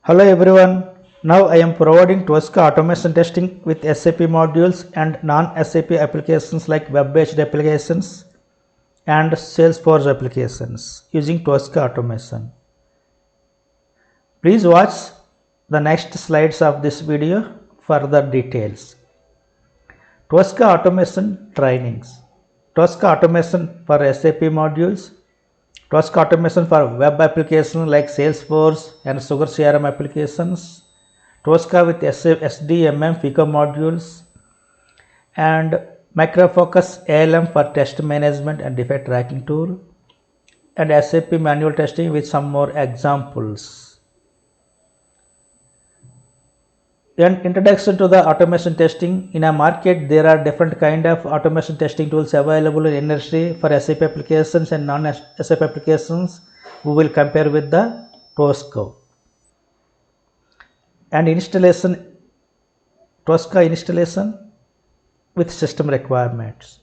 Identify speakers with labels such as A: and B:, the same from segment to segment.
A: Hello everyone. Now I am providing TOSCA Automation Testing with SAP Modules and non-SAP applications like web-based applications and Salesforce applications using TOSCA Automation. Please watch the next slides of this video for the details. TOSCA Automation Trainings. TOSCA Automation for SAP Modules. TOSCA Automation for web applications like Salesforce and Sugar CRM applications. TOSCA with SDMM FICO modules, and MicroFocus ALM for test management and defect tracking tool, and SAP Manual Testing with some more examples. An introduction to the automation testing. In a market, there are different kind of automation testing tools available in industry for SAP applications and non-SAP applications. We will compare with the TOSCA. And installation, TOSCA installation with system requirements.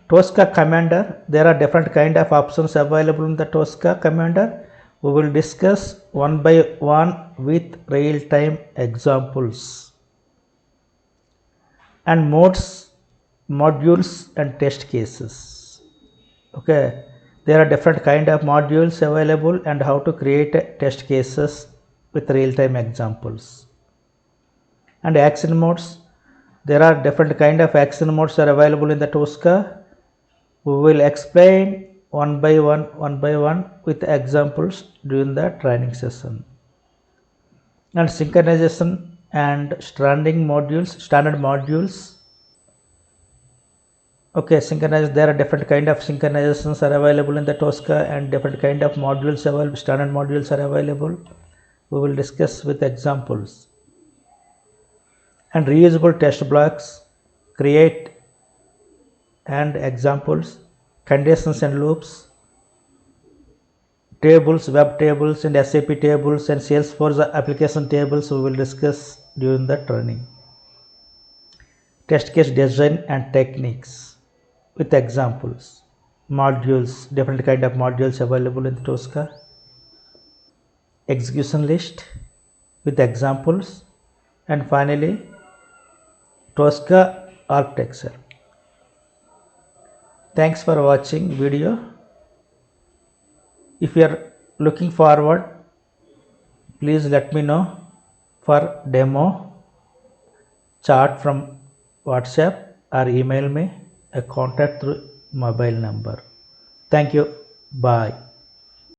A: TOSCA Commander, there are different kind of options available in the TOSCA Commander. We will discuss one by one with real-time examples. And modes, modules and test cases. Okay, there are different kind of modules available and how to create test cases with real-time examples. And action modes, there are different kind of action modes are available in the TOSCA. We will explain one by one with examples during the training session. And synchronization and standard modules. Okay, there are different kind of synchronizations are available in the TOSCA and different kind of modules available, standard modules are available. We will discuss with examples. And reusable test blocks, create and examples, conditions and loops, tables, web tables and SAP tables and Salesforce application tables we will discuss during the training. Test case design and techniques with examples. Modules, different kind of modules available in the TOSCA. Execution list with examples. And finally, TOSCA architecture. Thanks for watching video. If you are looking forward, please let me know for demo chat from WhatsApp or email me a contact through mobile number. Thank you. Bye.